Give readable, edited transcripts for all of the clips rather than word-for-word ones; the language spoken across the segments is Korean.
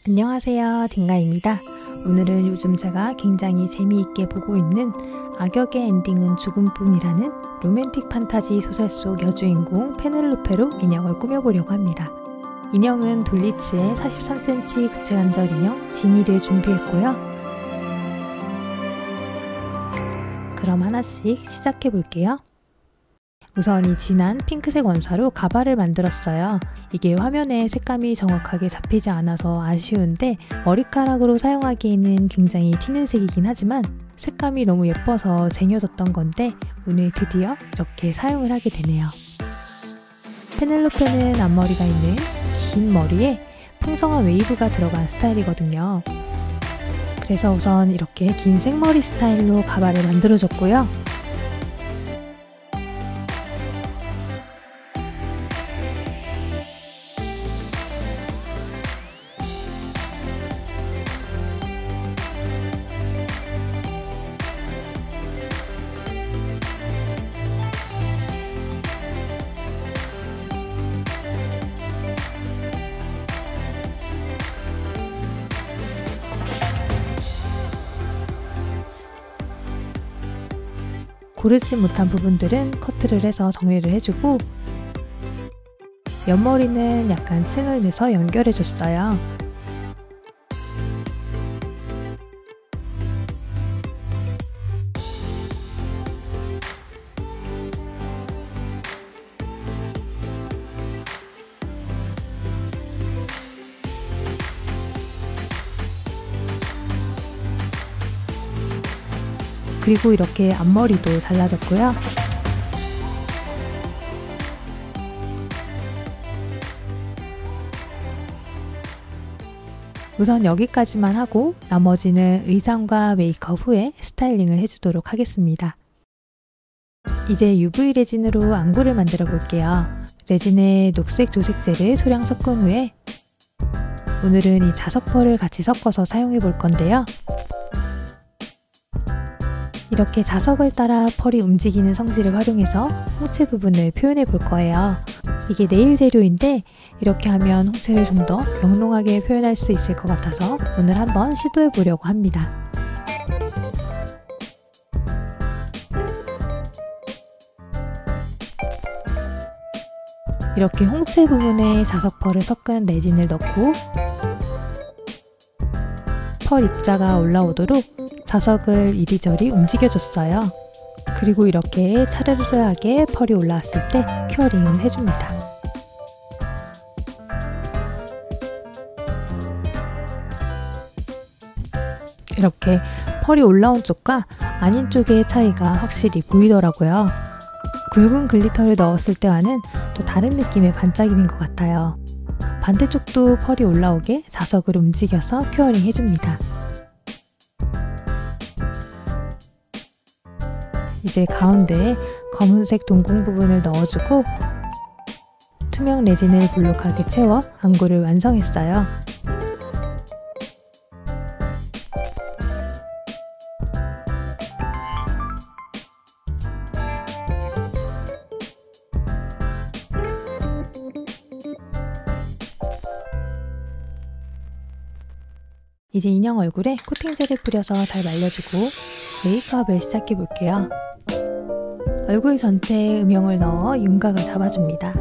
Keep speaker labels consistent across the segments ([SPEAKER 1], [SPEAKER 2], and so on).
[SPEAKER 1] 안녕하세요, 딩가입니다. 오늘은 요즘 제가 굉장히 재미있게 보고 있는 악역의 엔딩은 죽음뿐이라는 로맨틱 판타지 소설 속 여주인공 페넬로페로 인형을 꾸며보려고 합니다. 인형은 돌리츠의 43cm 구체관절 인형 지니를 준비했고요. 그럼 하나씩 시작해볼게요. 우선 이 진한 핑크색 원사로 가발을 만들었어요. 이게 화면에 색감이 정확하게 잡히지 않아서 아쉬운데 머리카락으로 사용하기에는 굉장히 튀는 색이긴 하지만 색감이 너무 예뻐서 쟁여뒀던 건데 오늘 드디어 이렇게 사용을 하게 되네요. 페넬로페는 앞머리가 있는 긴 머리에 풍성한 웨이브가 들어간 스타일이거든요. 그래서 우선 이렇게 긴 생머리 스타일로 가발을 만들어줬고요. 고르지 못한 부분들은 커트를 해서 정리를 해주고 옆머리는 약간 층을 내서 연결해줬어요. 그리고 이렇게 앞머리도 잘라줬고요. 우선 여기까지만 하고 나머지는 의상과 메이크업 후에 스타일링을 해주도록 하겠습니다. 이제 UV 레진으로 안구를 만들어 볼게요. 레진에 녹색 조색제를 소량 섞은 후에 오늘은 이 자석펄을 같이 섞어서 사용해 볼 건데요. 이렇게 자석을 따라 펄이 움직이는 성질을 활용해서 홍채 부분을 표현해 볼 거예요. 이게 네일 재료인데 이렇게 하면 홍채를 좀 더 영롱하게 표현할 수 있을 것 같아서 오늘 한번 시도해 보려고 합니다. 이렇게 홍채 부분에 자석펄을 섞은 레진을 넣고 펄 입자가 올라오도록 자석을 이리저리 움직여줬어요. 그리고 이렇게 차르르하게 펄이 올라왔을 때 큐어링을 해줍니다. 이렇게 펄이 올라온 쪽과 아닌 쪽의 차이가 확실히 보이더라고요. 굵은 글리터를 넣었을 때와는 또 다른 느낌의 반짝임인 것 같아요. 반대쪽도 펄이 올라오게 자석을 움직여서 큐어링 해줍니다. 이제 가운데에 검은색 동공 부분을 넣어주고 투명 레진을 볼록하게 채워 안구를 완성했어요. 이제 인형 얼굴에 코팅젤을 뿌려서 잘 말려주고 메이크업을 시작해 볼게요. 얼굴 전체에 음영을 넣어 윤곽을 잡아줍니다.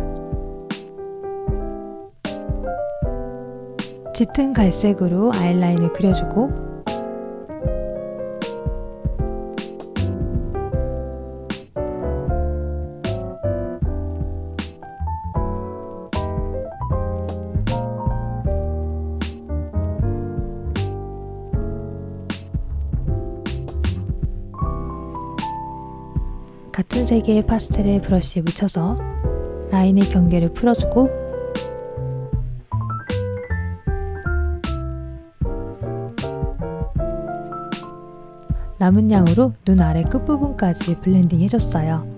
[SPEAKER 1] 짙은 갈색으로 아이라인을 그려주고 같은 색의 파스텔을 브러쉬에 묻혀서 라인의 경계를 풀어주고 남은 양으로 눈 아래 끝부분까지 블렌딩 해줬어요.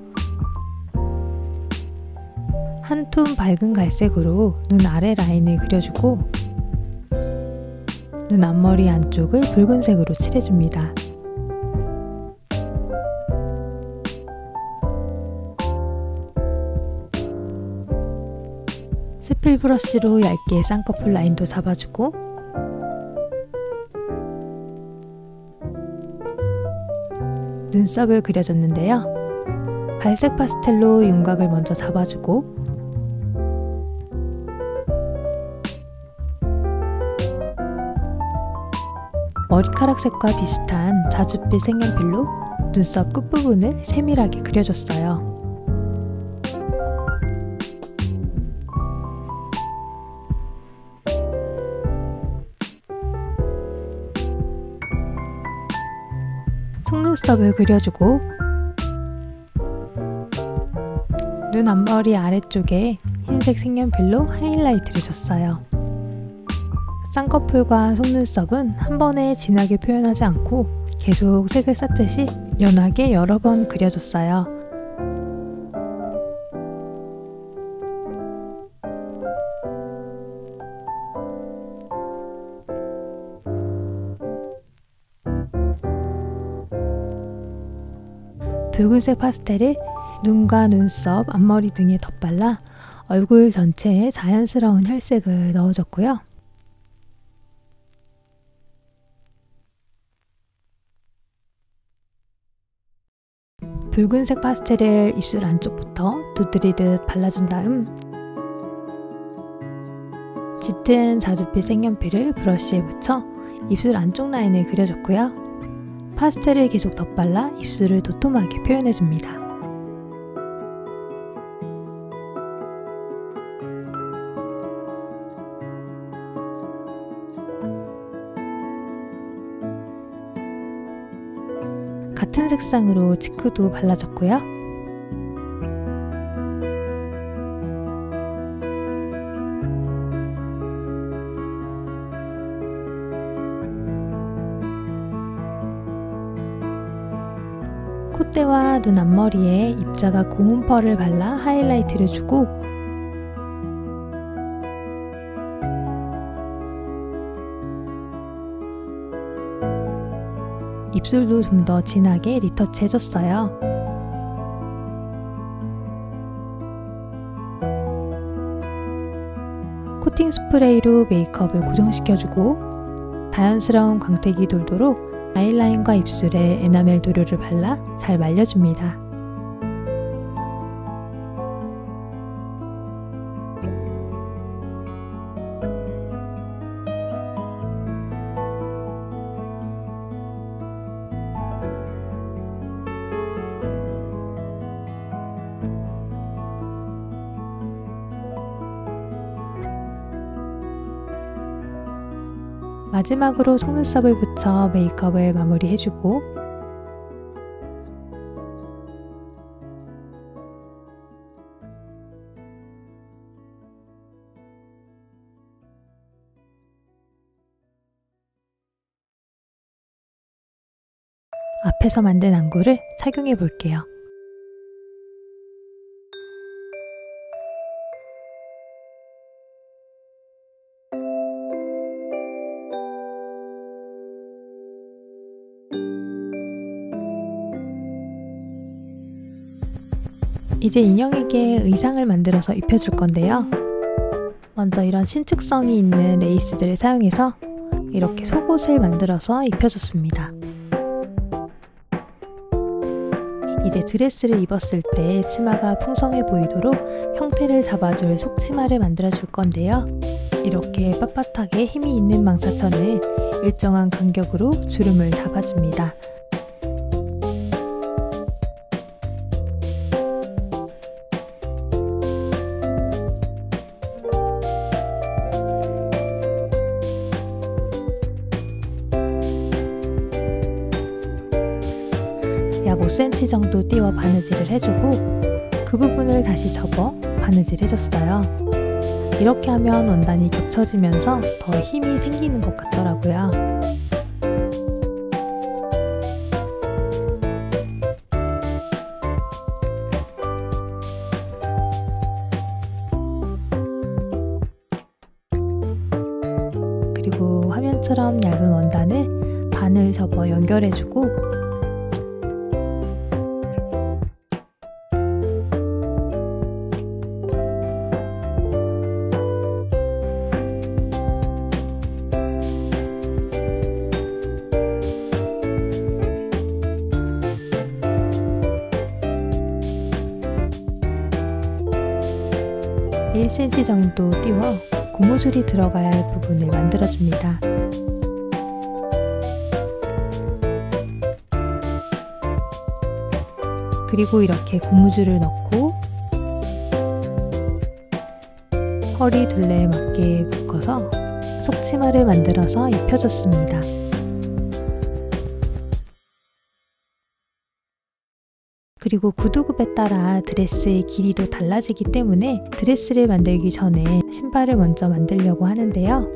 [SPEAKER 1] 한 톤 밝은 갈색으로 눈 아래 라인을 그려주고 눈 앞머리 안쪽을 붉은색으로 칠해줍니다. 스필 브러쉬로 얇게 쌍꺼풀 라인도 잡아주고 눈썹을 그려줬는데요. 갈색 파스텔로 윤곽을 먼저 잡아주고 머리카락 색과 비슷한 자줏빛 색연필로 눈썹 끝부분을 세밀하게 그려줬어요. 속눈썹을 그려주고 눈 앞머리 아래쪽에 흰색 색연필로 하이라이트를 줬어요. 쌍꺼풀과 속눈썹은 한 번에 진하게 표현하지 않고 계속 색을 쌓듯이 연하게 여러 번 그려줬어요. 붉은색 파스텔을 눈과 눈썹, 앞머리 등에 덧발라 얼굴 전체에 자연스러운 혈색을 넣어줬고요. 붉은색 파스텔을 입술 안쪽부터 두드리듯 발라준 다음 짙은 자줏빛 색연필을 브러쉬에 묻혀 입술 안쪽 라인을 그려줬고요. 파스텔을 계속 덧발라 입술을 도톰하게 표현해줍니다. 같은 색상으로 치크도 발라줬고요. 콧대와 눈 앞머리에 입자가 고운 펄을 발라 하이라이트를 주고 입술도 좀 더 진하게 리터치 해줬어요. 코팅 스프레이로 메이크업을 고정시켜주고 자연스러운 광택이 돌도록 아이라인과 입술에 에나멜 도료를 발라 잘 말려줍니다. 마지막으로 속눈썹을 붙여 메이크업을 마무리해주고 앞에서 만든 안구를 착용해 볼게요. 이제 인형에게 의상을 만들어서 입혀줄 건데요. 먼저 이런 신축성이 있는 레이스들을 사용해서 이렇게 속옷을 만들어서 입혀줬습니다. 이제 드레스를 입었을 때 치마가 풍성해 보이도록 형태를 잡아줄 속치마를 만들어줄 건데요. 이렇게 빳빳하게 힘이 있는 망사천을 일정한 간격으로 주름을 잡아줍니다. 약 5cm 정도 띄워 바느질을 해주고 그 부분을 다시 접어 바느질 해줬어요. 이렇게 하면 원단이 겹쳐지면서 더 힘이 생기는 것 같더라고요. 그리고 화면처럼 얇은 원단을 반을 접어 연결해주고 1cm 정도 띄워 고무줄이 들어가야 할 부분을 만들어줍니다. 그리고 이렇게 고무줄을 넣고 허리 둘레에 맞게 묶어서 속치마를 만들어서 입혀줬습니다. 그리고 구두굽에 따라 드레스의 길이도 달라지기 때문에 드레스를 만들기 전에 신발을 먼저 만들려고 하는데요.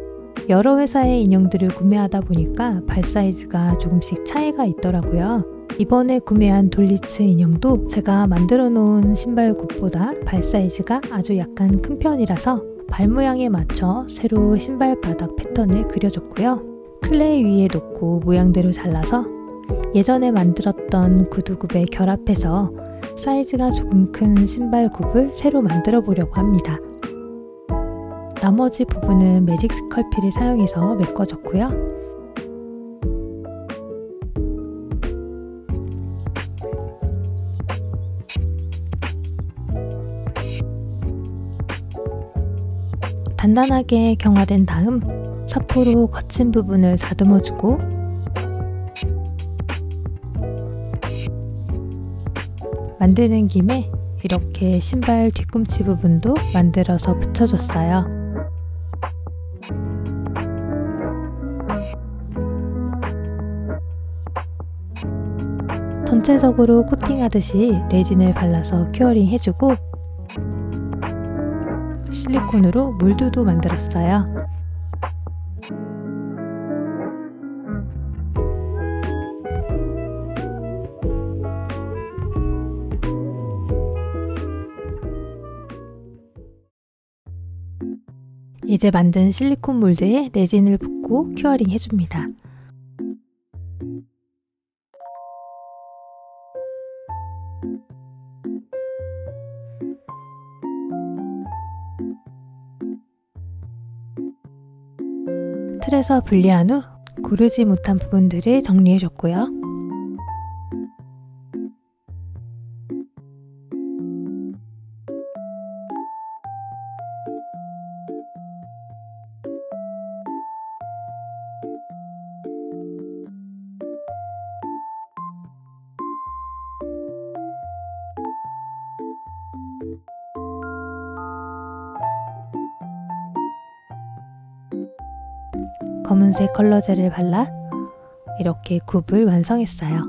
[SPEAKER 1] 여러 회사의 인형들을 구매하다 보니까 발 사이즈가 조금씩 차이가 있더라고요. 이번에 구매한 돌리츠 인형도 제가 만들어 놓은 신발 굽보다 발 사이즈가 아주 약간 큰 편이라서 발 모양에 맞춰 새로 신발 바닥 패턴을 그려줬고요. 클레이 위에 놓고 모양대로 잘라서 예전에 만들었던 구두굽에 결합해서 사이즈가 조금 큰 신발 굽을 새로 만들어 보려고 합니다. 나머지 부분은 매직 스컬피를 사용해서 메꿔줬고요. 단단하게 경화된 다음 사포로 거친 부분을 다듬어주고 만드는 김에 이렇게 신발 뒤꿈치 부분도 만들어서 붙여줬어요. 전체적으로 코팅하듯이 레진을 발라서 큐어링 해주고 실리콘으로 몰드도 만들었어요. 이제 만든 실리콘 몰드에 레진을 붓고 큐어링 해줍니다. 틀에서 분리한 후 고르지 못한 부분들을 정리해줬고요. 검은색 컬러젤을 발라 이렇게 굽을 완성했어요.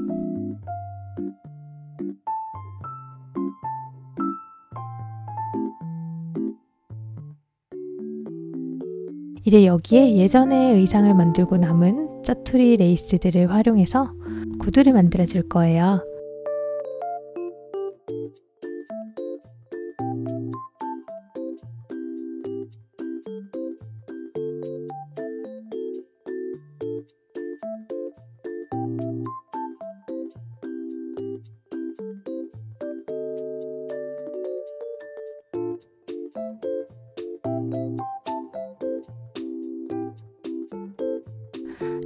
[SPEAKER 1] 이제 여기에 예전에 의상을 만들고 남은 짜투리 레이스들을 활용해서 구두를 만들어 줄 거예요.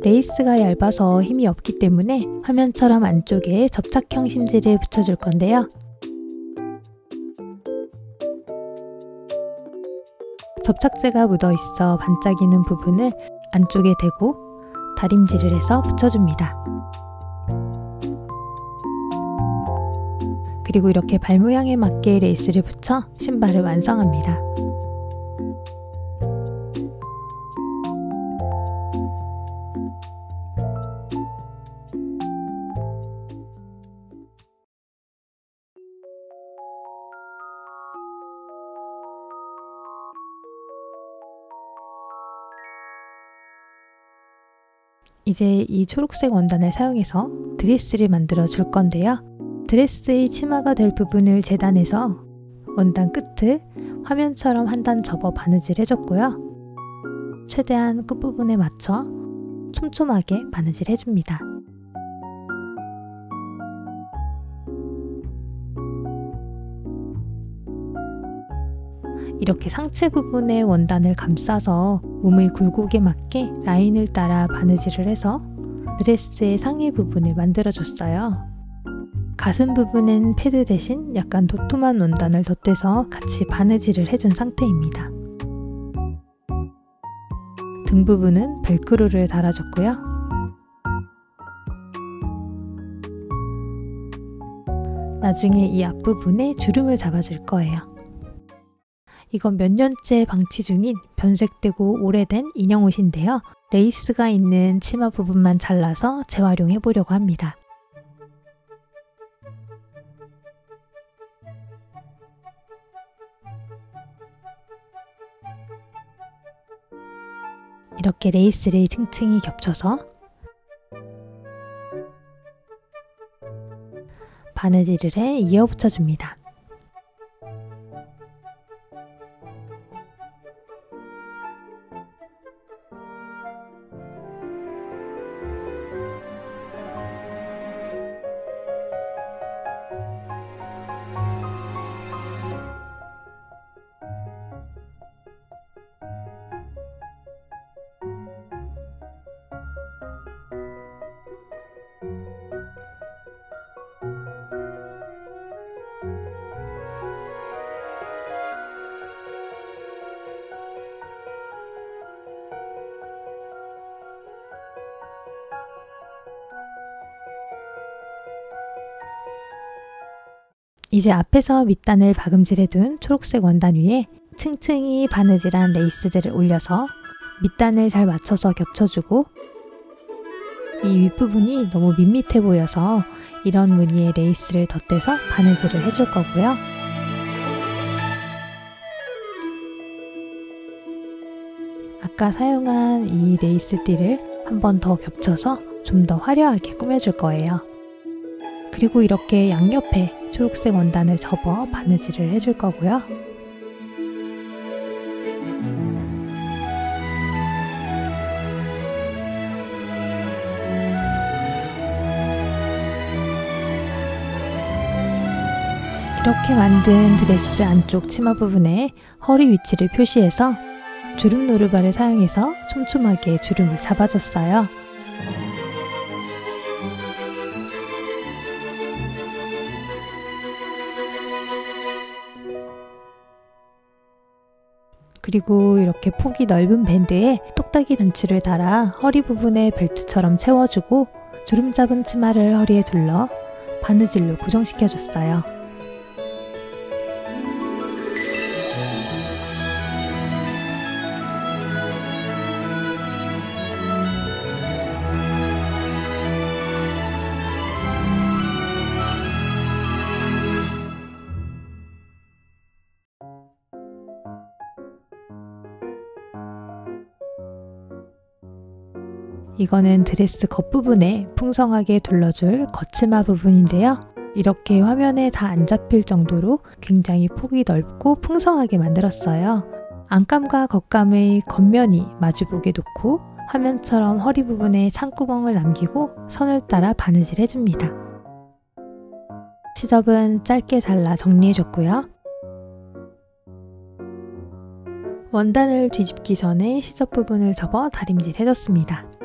[SPEAKER 1] 레이스가 얇아서 힘이 없기 때문에 화면처럼 안쪽에 접착형 심지를 붙여줄 건데요. 접착제가 묻어있어 반짝이는 부분을 안쪽에 대고 다림질을 해서 붙여줍니다. 그리고 이렇게 발 모양에 맞게 레이스를 붙여 신발을 완성합니다. 이제 이 초록색 원단을 사용해서 드레스를 만들어 줄 건데요. 드레스의 치마가 될 부분을 재단해서 원단 끝을 화면처럼 한 단 접어 바느질 해줬고요. 최대한 끝부분에 맞춰 촘촘하게 바느질 해줍니다. 이렇게 상체 부분에 원단을 감싸서 몸의 굴곡에 맞게 라인을 따라 바느질을 해서 드레스의 상의 부분을 만들어줬어요. 가슴 부분은 패드 대신 약간 도톰한 원단을 덧대서 같이 바느질을 해준 상태입니다. 등 부분은 벨크로를 달아줬고요. 나중에 이 앞부분에 주름을 잡아줄 거예요. 이건 몇 년째 방치 중인 변색되고 오래된 인형 옷인데요. 레이스가 있는 치마 부분만 잘라서 재활용해 보려고 합니다. 이렇게 레이스를 층층이 겹쳐서 바느질을 해 이어 붙여줍니다. 이제 앞에서 밑단을 박음질해둔 초록색 원단 위에 층층이 바느질한 레이스들을 올려서 밑단을 잘 맞춰서 겹쳐주고, 이 윗부분이 너무 밋밋해 보여서 이런 무늬의 레이스를 덧대서 바느질을 해줄 거고요. 아까 사용한 이 레이스띠를 한 번 더 겹쳐서 좀 더 화려하게 꾸며줄 거예요. 그리고 이렇게 양옆에 초록색 원단을 접어 바느질을 해줄 거고요. 이렇게 만든 드레스 안쪽 치마 부분에 허리 위치를 표시해서 주름 노르발을 사용해서 촘촘하게 주름을 잡아줬어요. 그리고 이렇게 폭이 넓은 밴드에 똑딱이 단추를 달아 허리 부분에 벨트처럼 채워주고 주름 잡은 치마를 허리에 둘러 바느질로 고정시켜줬어요. 이거는 드레스 겉부분에 풍성하게 둘러줄 겉치마 부분인데요. 이렇게 화면에 다 안 잡힐 정도로 굉장히 폭이 넓고 풍성하게 만들었어요. 안감과 겉감의 겉면이 마주보게 놓고 화면처럼 허리 부분에 창구멍을 남기고 선을 따라 바느질 해줍니다. 시접은 짧게 잘라 정리해줬고요. 원단을 뒤집기 전에 시접 부분을 접어 다림질 해줬습니다.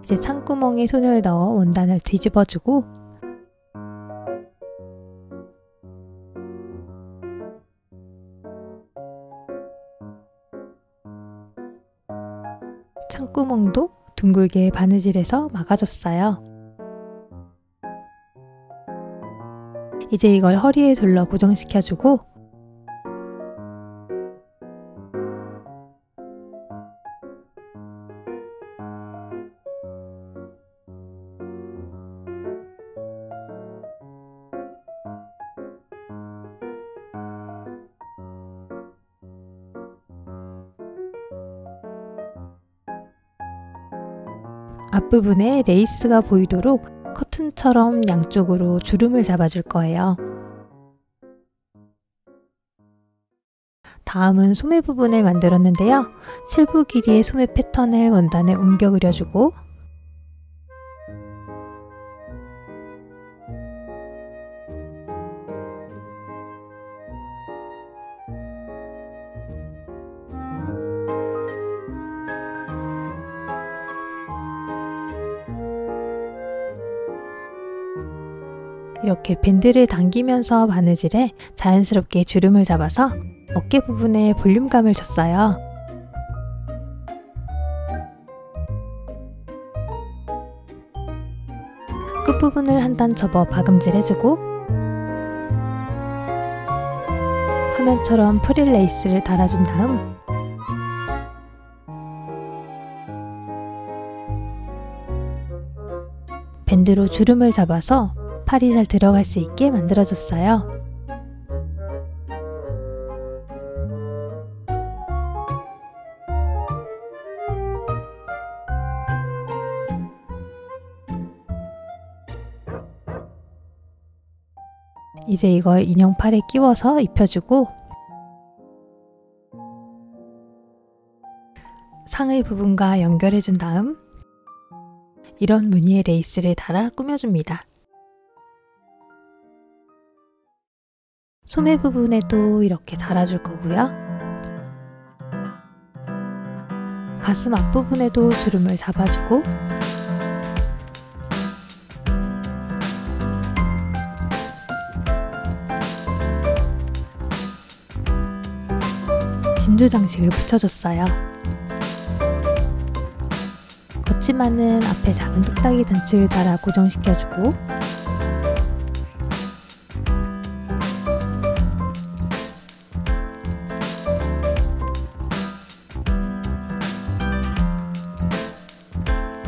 [SPEAKER 1] 이제 창구멍에 손을 넣어 원단을 뒤집어주고 창구멍도 둥글게 바느질해서 막아줬어요. 이제 이걸 허리에 둘러 고정시켜주고 앞부분에 레이스가 보이도록 커튼처럼 양쪽으로 주름을 잡아줄 거예요. 다음은 소매 부분을 만들었는데요. 7부 길이의 소매 패턴을 원단에 옮겨 그려주고 이렇게 밴드를 당기면서 바느질에 자연스럽게 주름을 잡아서 어깨 부분에 볼륨감을 줬어요. 끝부분을 한 단 접어 박음질 해주고 화면처럼 프릴 레이스를 달아준 다음 밴드로 주름을 잡아서 팔이 잘 들어갈 수 있게 만들어줬어요. 이제 이걸 인형 팔에 끼워서 입혀주고 상의 부분과 연결해준 다음 이런 무늬의 레이스를 달아 꾸며줍니다. 소매 부분에도 이렇게 달아줄 거고요. 가슴 앞부분에도 주름을 잡아주고 진주 장식을 붙여줬어요. 걷지마는 앞에 작은 뚝딱이 단추를 달아 고정시켜주고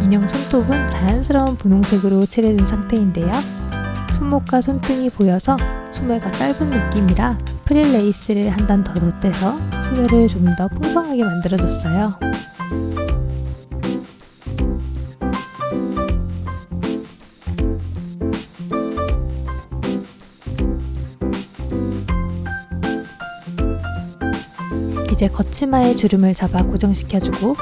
[SPEAKER 1] 인형 손톱은 자연스러운 분홍색으로 칠해준 상태인데요. 손목과 손등이 보여서 소매가 짧은 느낌이라 프릴 레이스를 한 단 더 덧대서 소매를 좀 더 풍성하게 만들어줬어요. 이제 걷치마에 주름을 잡아 고정시켜주고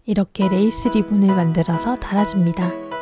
[SPEAKER 1] 이렇게 레이스 리본을 만들어서 달아줍니다.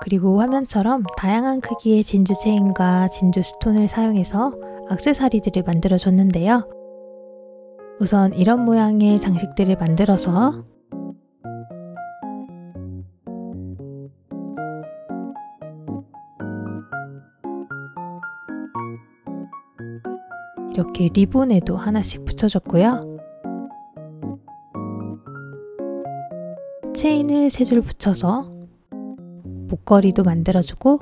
[SPEAKER 1] 그리고 화면처럼 다양한 크기의 진주 체인과 진주 스톤을 사용해서 액세서리들을 만들어 줬는데요. 우선 이런 모양의 장식들을 만들어서 이렇게 리본에도 하나씩 붙여줬고요. 체인을 3줄 붙여서 목걸이도 만들어주고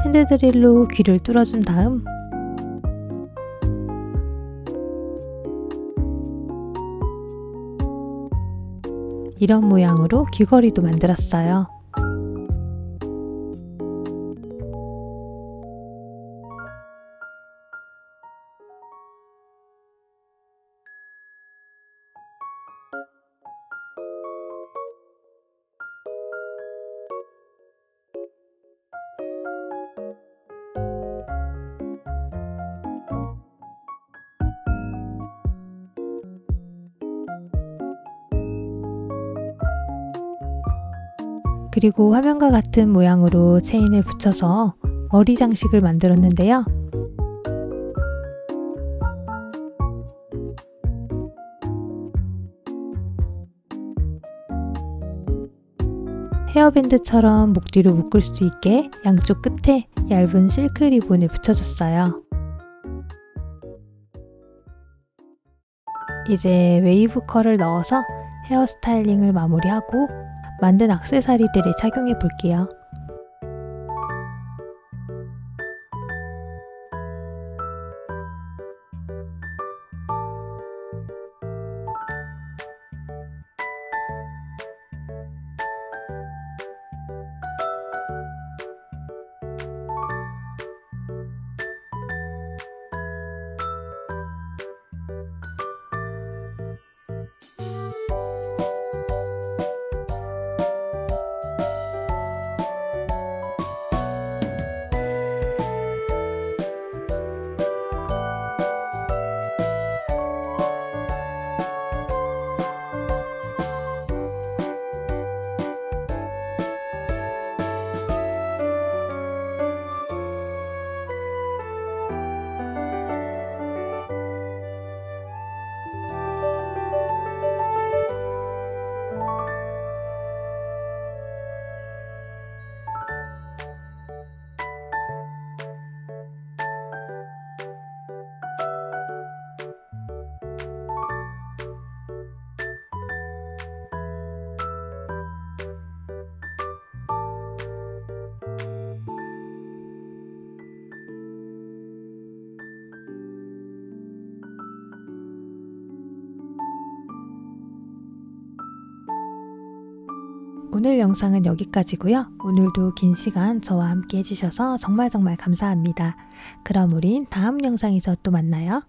[SPEAKER 1] 핸드드릴로 귀를 뚫어준 다음 이런 모양으로 귀걸이도 만들었어요. 그리고 화면과 같은 모양으로 체인을 붙여서 머리 장식을 만들었는데요. 헤어밴드처럼 목 뒤로 묶을 수 있게 양쪽 끝에 얇은 실크 리본을 붙여줬어요. 이제 웨이브 컬을 넣어서 헤어스타일링을 마무리하고 만든 액세서리들을 착용해 볼게요. 오늘 영상은 여기까지고요. 오늘도 긴 시간 저와 함께 해주셔서 정말 감사합니다. 그럼 우린 다음 영상에서 또 만나요.